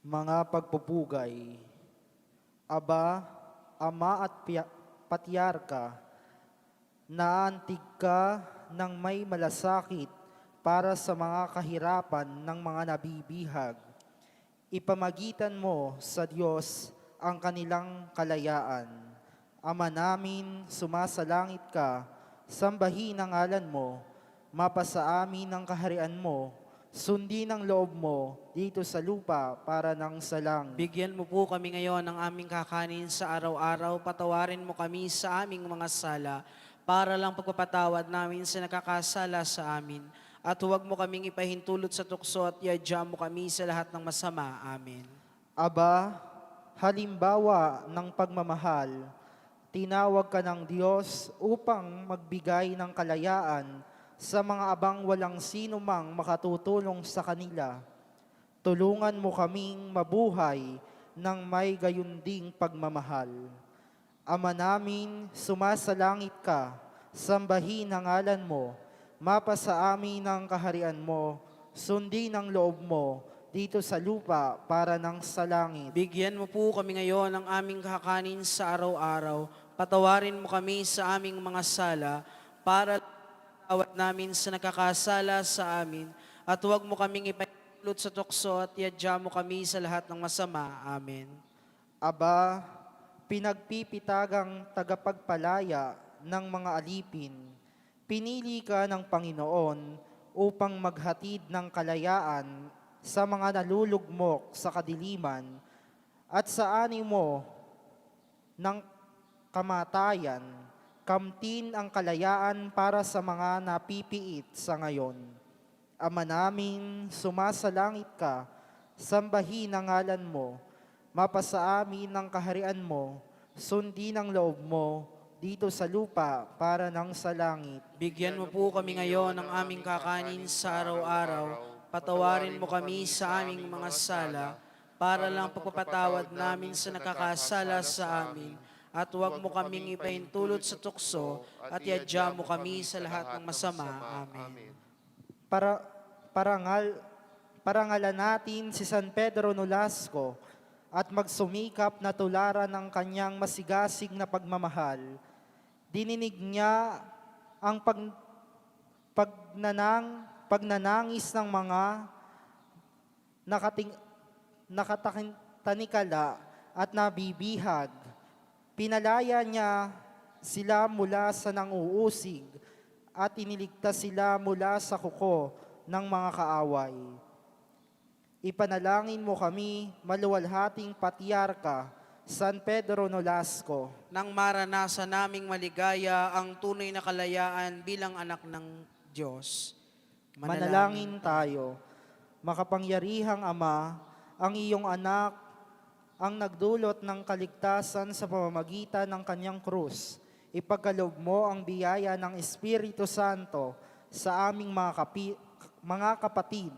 Mga pagpupugay, Aba, Ama at Patriarka, naantig ka ng may malasakit para sa mga kahirapan ng mga nabibihag. Ipamagitan mo sa Diyos ang kanilang kalayaan. Ama namin, sumasalangit ka, sambahin ang ngalan mo, mapasa amin ang kaharian mo, sundin ang loob mo dito sa lupa para nang sa langit. Bigyan mo po kami ngayon ng aming kakanin sa araw-araw. Patawarin mo kami sa aming mga sala para lang pagpapatawad namin sa nakakasala sa amin. At huwag mo kaming ipahintulot sa tukso at iadya mo kami sa lahat ng masama. Amen. Aba, halimbawa ng pagmamahal, tinawag ka ng Diyos upang magbigay ng kalayaan sa mga abang walang sino mang makatutulong sa kanila. Tulungan mo kaming mabuhay ng may gayunding pagmamahal. Ama namin, sumasalangit ka, sambahin ang ngalan mo, mapasa amin ang kaharian mo, sundin ang loob mo dito sa lupa para nang sa langit. Bigyan mo po kami ngayon ng aming kakanin sa araw-araw. Patawarin mo kami sa aming mga sala para awat namin sa nakakasala sa amin, at huwag mo kaming ipahintulot sa tukso at iadya mo kami sa lahat ng masama. Amen. Aba, pinagpipitagang tagapagpalaya ng mga alipin, pinili ka ng Panginoon upang maghatid ng kalayaan sa mga nalulugmok sa kadiliman at sa animo ng kamatayan. Kamtin ang kalayaan para sa mga napipiit sa ngayon. Ama namin, sumasalangit ka, sambahin ang ngalan mo, mapasa amin ang kaharian mo, sundin ang loob mo dito sa lupa para nang sa langit. Bigyan mo po kami ngayon ng aming kakanin sa araw-araw. Patawarin mo kami sa aming mga sala para lang pagpapatawad namin sa nakakasala sa amin. At huwag mo kaming ipahintulot sa tukso at iadya mo kami sa lahat ng masama. Amen. Parangalan natin si San Pedro Nolasco at magsumikap na tularan ng kanyang masigasig na pagmamahal. Dininig niya ang pagnanangis ng mga nakatanikala at nabibihag. Pinalaya niya sila mula sa nanguusig at iniligtas sila mula sa kuko ng mga kaaway. Ipanalangin mo kami, maluwalhating Patriarka, San Pedro Nolasco, Nang maranasan naming maligaya ang tunay na kalayaan bilang anak ng Diyos. manalangin tayo. Makapangyarihang Ama, ang iyong anak ang nagdulot ng kaligtasan sa pamamagitan ng kanyang krus. Ipagkaloob mo ang biyaya ng Espiritu Santo sa aming mga kapatid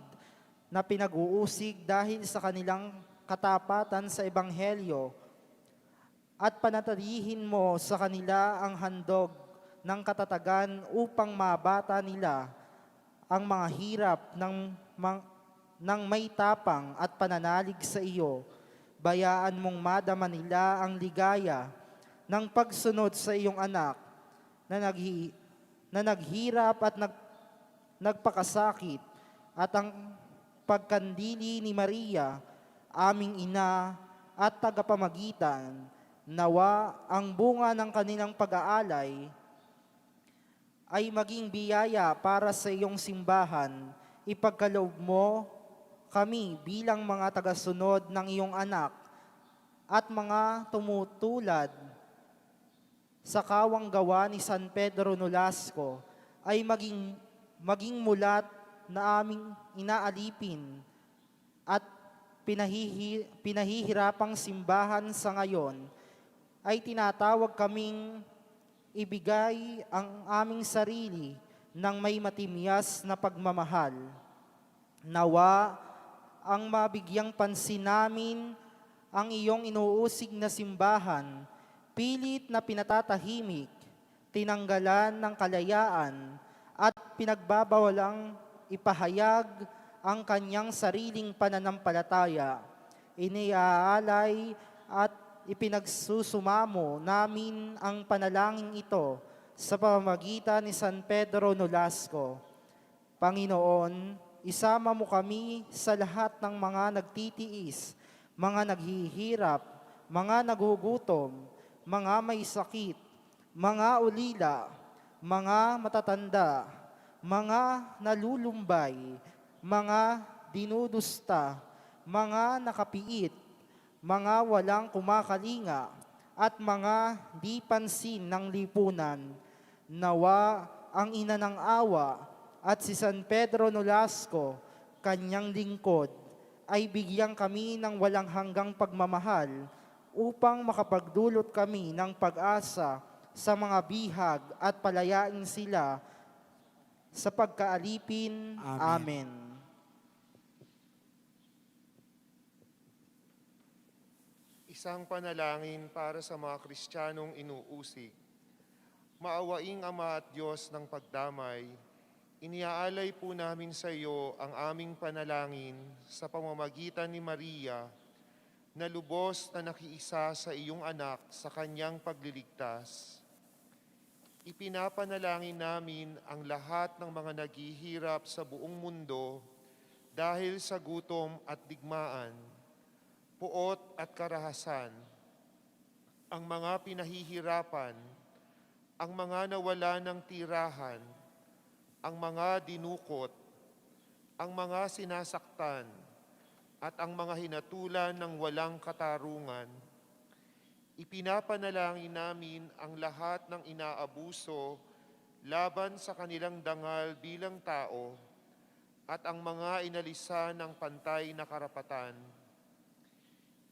na pinag-uusig dahil sa kanilang katapatan sa Ebanghelyo, at panatilihin mo sa kanila ang handog ng katatagan upang mabata nila ang mga hirap ng may tapang at pananalig sa iyo. Bayaan mong madama nila ang ligaya ng pagsunod sa iyong anak na naghirap at nagpakasakit, at ang pagkandili ni Maria, aming ina at tagapamagitan. Nawa ang bunga ng kanilang pag-aalay ay maging biyaya para sa iyong simbahan. Ipagkaloob mo kami bilang mga tagasunod ng iyong anak at mga tumutulad sa kawang gawa ni San Pedro Nolasco ay maging mulat na aming inaalipin at pinahihirapang simbahan sa ngayon. Ay tinatawag kaming ibigay ang aming sarili ng may matimyas na pagmamahal. Nawa ang mabigyang pansin namin ang iyong inuusig na simbahan, pilit na pinatatahimik, tinanggalan ng kalayaan, at pinagbabawalang ipahayag ang kanyang sariling pananampalataya. Iniaalay at ipinagsusumamo namin ang panalangin ito sa pamamagitan ni San Pedro Nolasco. Panginoon, isama mo kami sa lahat ng mga nagtitiis, mga naghihirap, mga nagugutom, mga may sakit, mga ulila, mga matatanda, mga nalulumbay, mga dinudusta, mga nakapiit, mga walang kumakalinga, at mga di pansin ng lipunan. Nawa ang ina ng awa at si San Pedro Nolasco, kanyang lingkod, ay bigyan kami ng walang hanggang pagmamahal upang makapagdulot kami ng pag-asa sa mga bihag at palayain sila sa pagkaalipin. Amen. Amen. Isang panalangin para sa mga Kristiyanong inuusig. Maawaing Ama at Diyos ng pagdamay, iniaalay po namin sa iyo ang aming panalangin sa pamamagitan ni Maria na lubos na nakiisa sa iyong anak sa kanyang pagliligtas. Ipinapanalangin namin ang lahat ng mga naghihirap sa buong mundo dahil sa gutom at digmaan, puot at karahasan, ang mga pinahihirapan, ang mga nawala ng tirahan, ang mga dinukot, ang mga sinasaktan, at ang mga hinatulan ng walang katarungan. Ipinapanalangin namin ang lahat ng inaabuso laban sa kanilang dangal bilang tao at ang mga inalisa ng pantay na karapatan.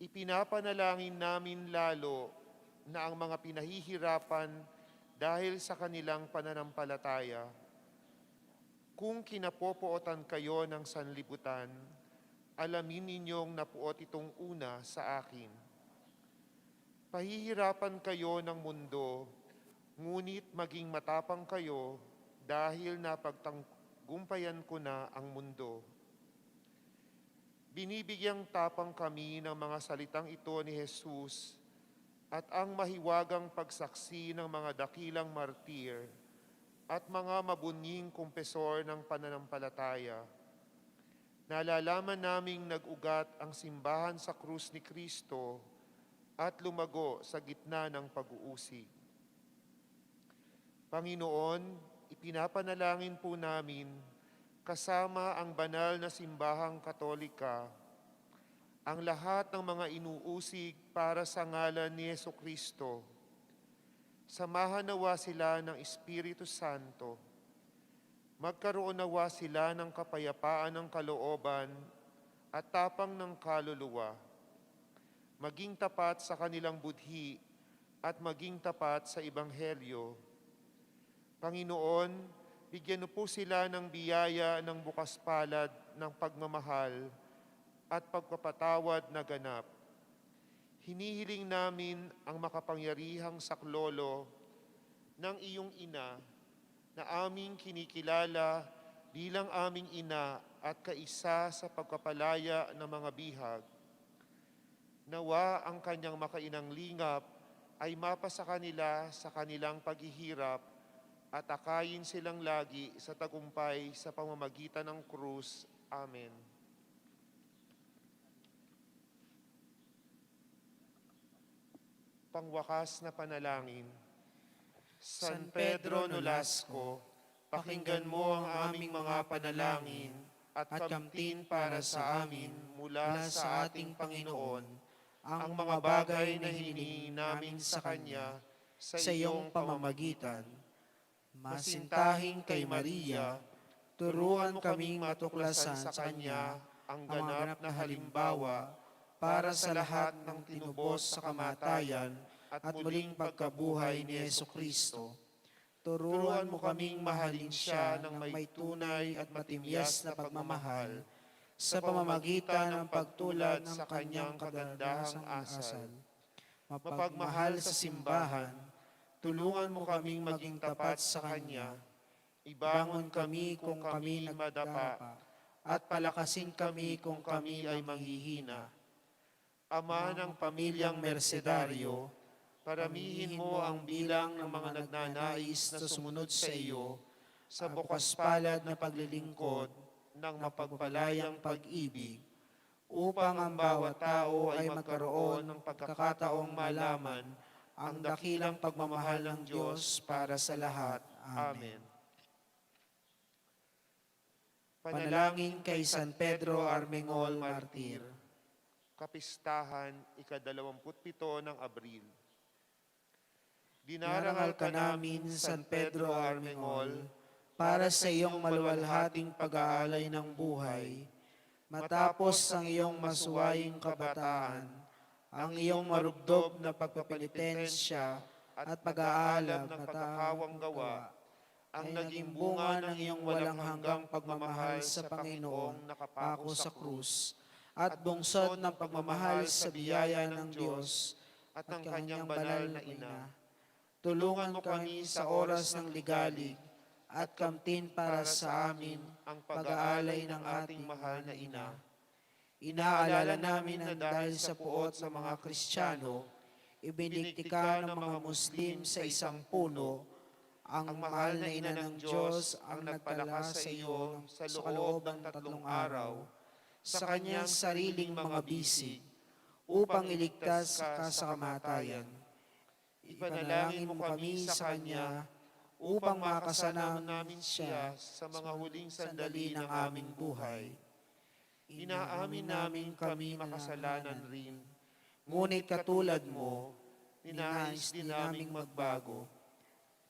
Ipinapanalangin namin lalo na ang mga pinahihirapan dahil sa kanilang pananampalataya. Kung kinapopootan kayo ng sanlibutan, alamin ninyong napuot itong una sa akin. Pahihirapan kayo ng mundo, ngunit maging matapang kayo dahil napagtagumpayan ko na ang mundo. Binibigyang tapang kami ng mga salitang ito ni Jesus at ang mahiwagang pagsaksi ng mga dakilang martir at mga mabunying kumpesor ng pananampalataya. Nalalaman naming nag-ugat ang simbahan sa krus ni Kristo at lumago sa gitna ng pag-uusig. Panginoon, ipinapanalangin po namin kasama ang banal na simbahang Katolika, ang lahat ng mga inuusig para sa ngalan ni Jesucristo. Samahan nawa sila ng Espiritu Santo. Magkaroon nawa sila ng kapayapaan ng kalooban at tapang ng kaluluwa. maging tapat sa kanilang budhi at maging tapat sa Ebanghelyo. Panginoon, bigyan mo po sila ng biyaya ng bukas palad ng pagmamahal at pagpapatawad na ganap. Hinihiling namin ang makapangyarihang saklolo ng iyong ina na aming kinikilala bilang aming ina at kaisa sa pagkapalaya ng mga bihag. Nawa ang kanyang makainang lingap ay mapasa kanila sa kanilang paghihirap at akayin silang lagi sa tagumpay sa pamamagitan ng krus. Amen. Pangwakas na panalangin. San Pedro Nolasco, pakinggan mo ang aming mga panalangin at kamtin para sa amin mula sa ating Panginoon ang mga bagay na hinihingi namin sa Kanya sa iyong pamamagitan. Masintahin kay Maria, turuan mo kaming matuklasan sa Kanya ang ganap na halimbawa para sa lahat ng tinubos sa kamatayan at muling pagkabuhay ni Jesucristo. Turuan mo kaming mahalin siya ng may tunay at matimyas na pagmamahal sa pamamagitan ng pagtulad sa kanyang kagandahang asal. Mapagmahal sa simbahan, tulungan mo kaming maging tapat sa kanya. Ibangon kami kung kami madapa at palakasin kami kung kami ay manghihina. Ama ng pamilyang Mercedario, paramihin mo ang bilang ng mga nagnanais na sumunod sa iyo sa bukas palad na paglilingkod ng mapagpalayang pag-ibig, upang ang bawat tao ay magkaroon ng pagkakataong malaman ang dakilang pagmamahal ng Diyos para sa lahat. Amen. Panalangin kay San Pedro Armengol Martir. Kapistahan, ika-27 ng Abril. Dinarangal ka namin, San Pedro Armengol, para sa iyong maluwalhating pag-aalay ng buhay, matapos ang iyong masuwaying kabataan, ang iyong marugdog na pagpapenitensya at pag-aalam ng pagkakawang gawa, ang naging bunga ng iyong walang hanggang pagmamahal sa Panginoong nakapako sa krus, at bungsod ng pagmamahal sa biyaya ng Diyos at ng kanyang banal na ina. Tulungan mo kami sa oras ng ligalig at kamtin para sa amin ang pag-aalay ng ating mahal na ina. Inaalala namin na dahil sa puot sa mga Kristiyano, ibiniktika ng mga Muslim sa isang puno, ang mahal na ina ng Diyos ang nagpalakas sa iyo sa loob ng 3 araw sa kanyang sariling mga bisig upang iligtas ka sa kamatayan. Ipanalangin mo kami sa Kanya upang makasanaw namin siya sa mga huling sandali ng aming buhay. Inaamin namin kami makasalanan rin, ngunit katulad mo, ninais din naming magbago.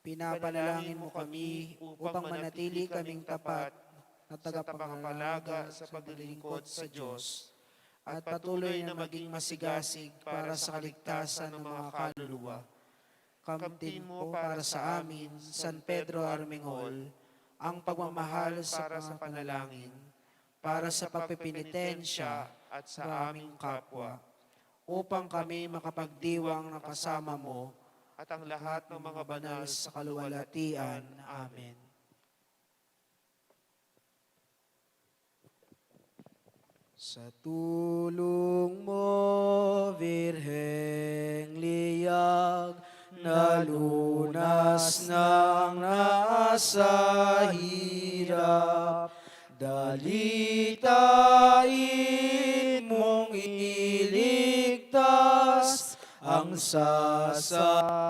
Pinapanalangin mo kami upang manatili kaming tapat na tagapangalaga sa paglilingkod sa Diyos at patuloy na maging masigasig para sa kaligtasan ng mga kaluluwa. Kamtin mo para sa amin, San Pedro Armengol, ang pagmamahal para sa panalangin, para sa pagpipinitensya at sa aming kapwa, upang kami makapagdiwang ng kasama mo at ang lahat ng mga banal sa kaluwalhatian. Amen. Sa tulong mo, Birheng Liyag, nalunas ng nasa hirap, dalitain mong iligtas ang sasalay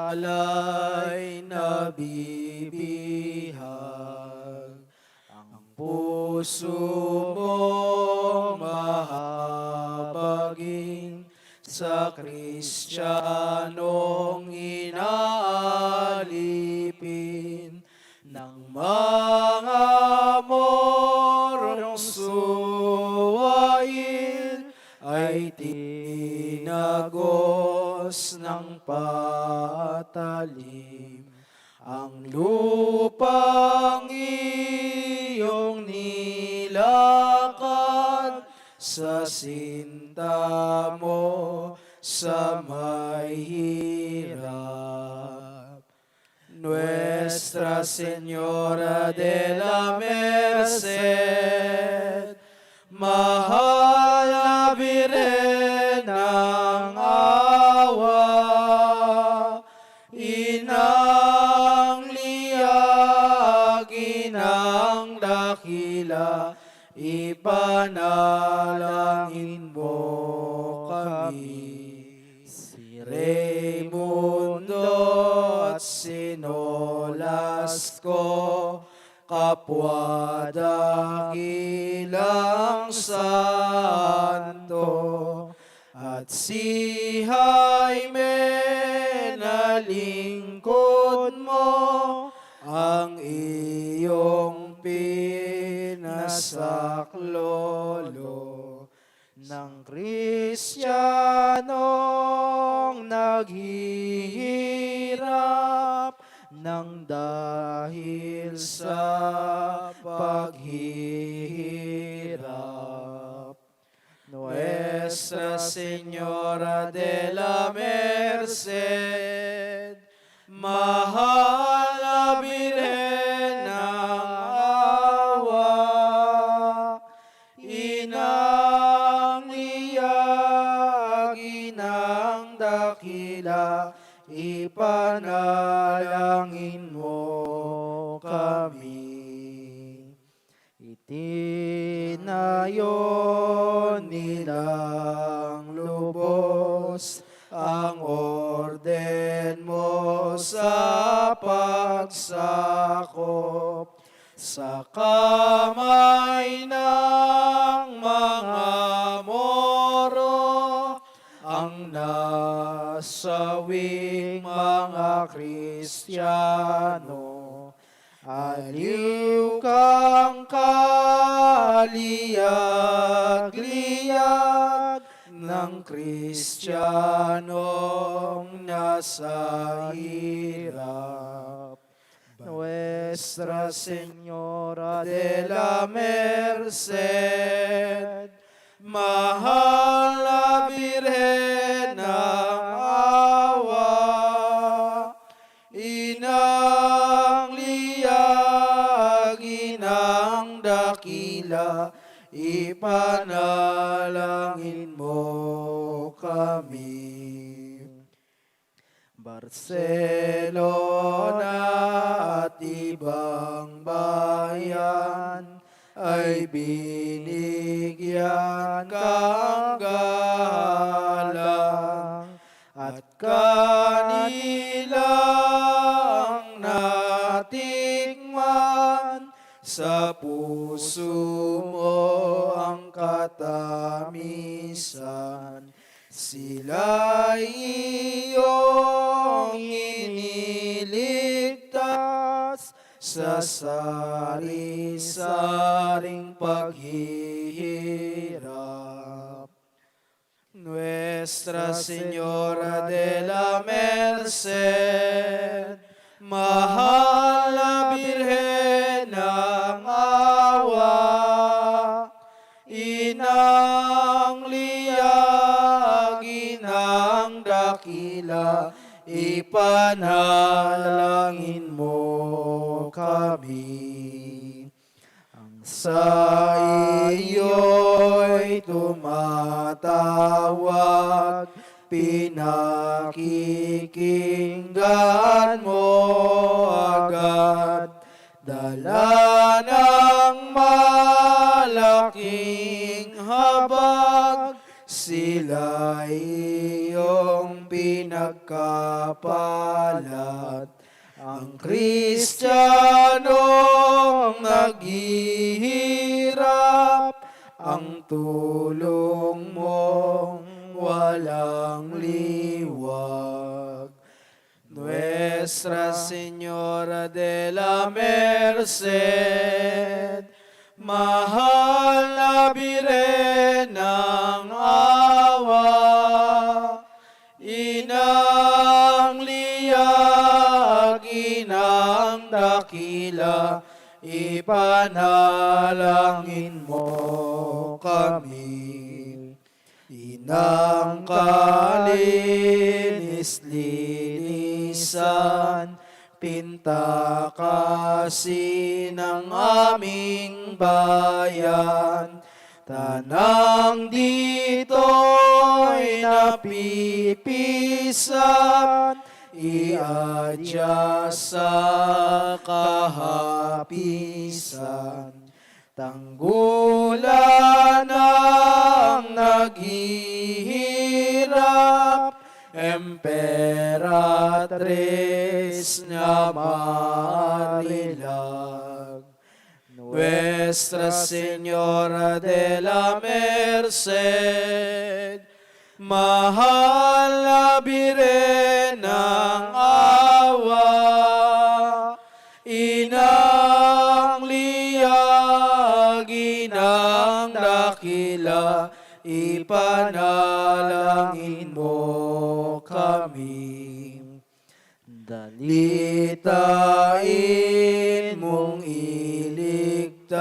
na bibihag. Ang puso mong mahabagin sa Kristiyanong inaalipin ng mga morong suwain ay ay tinagos ng patalim. Ang lupang iyong nilakad sa sinta mo sa may hirap. Nuestra Señora de la Merced, mahal na Birhen ng awa, inang liyag, inang dakila, ipanalangin mo kami. Si Raimundo at Sinolas ko, kapwa dakilang santo, at si Jaime na lingkod mo, ang iyong pinasaklolo ng Kristiyanong naghihirap nang dahil sa paghihirap. Nuestra Señora de la Merced, mahal na Birhen ng awa, inang liyag, inang dakila, ipanalangin mo kami. Itinayo nilang lubos ang orden mo sa pagsakop, sa kamay ng mga Moro, ang nasawing mga Kristiyano. Aliw kang kaliyag-liyag ng Kristiyanong nasa hirap. Nuestra Señora de la Merced, mahal na Birhen ng awa, inang liyag, inang dakila, ipanalangin mo kami. Barcelona at ibang bayan ay binigyan kang galang, at kanilang natikman sa puso mo ang katamisan. Sila'y iyong iniligtas sa sari-saring paghihirap. Nuestra Señora de la Merced, mahal na Birhen ng awa, inang liyag, inang dakila, ipanalangin mo kami. Ang sa iyo'y tumatawag, pinakikinggan mo agad. Dala ng malaking habag, sila'y iyong pinagkapalat. Ang Kristiyanong naghihirap, ang tulong mong walang liwag. Nuestra Señora de la Merced, mahal na Birhen ng dakila, ipanalangin mo kami. Inang kalinis-linisan, pinta kasi ng aming bayan. Tanang dito'y napipisan, iadya sa kahapisan. Tanggulan ang naghihirap, Emperatriz na marilag. Nuestra Señora de la Merced, mahal na Birhen ng awa, inang liyag, inang dakila, ipanalangin mo kami. Dalitain mong iligtas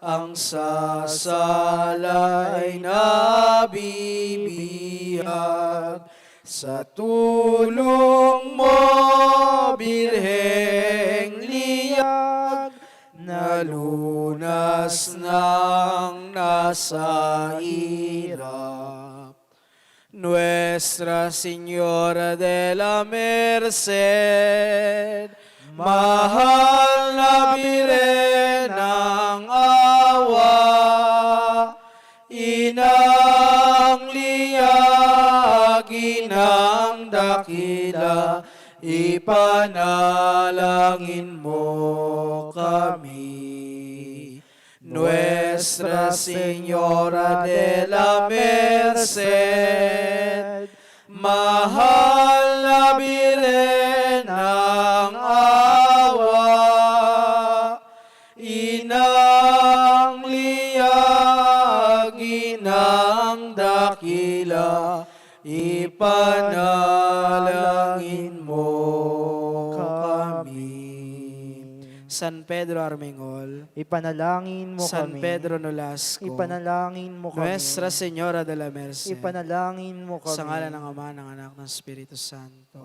ang sasalay na bibihag. Sa tulong mo, Birheng liyag, nalunas ng nasa hirap. Nuestra Señora de la Merced, mahal na Birhen ng awa, inang liyag, inang dakila, ipanalangin mo kami. Nuestra Señora de la Merced, mahal na Birhen ng awa, inang liyag, inang dakila, ipanalangin mo kami. San Pedro Armengol, Ipanalangin mo San kami. Pedro Nolasco, Ipanalangin mo kami. Nuestra Señora de la Merced, Ipanalangin mo kami. sa ngalan ng Ama, ng Anak, ng Espiritu Santo.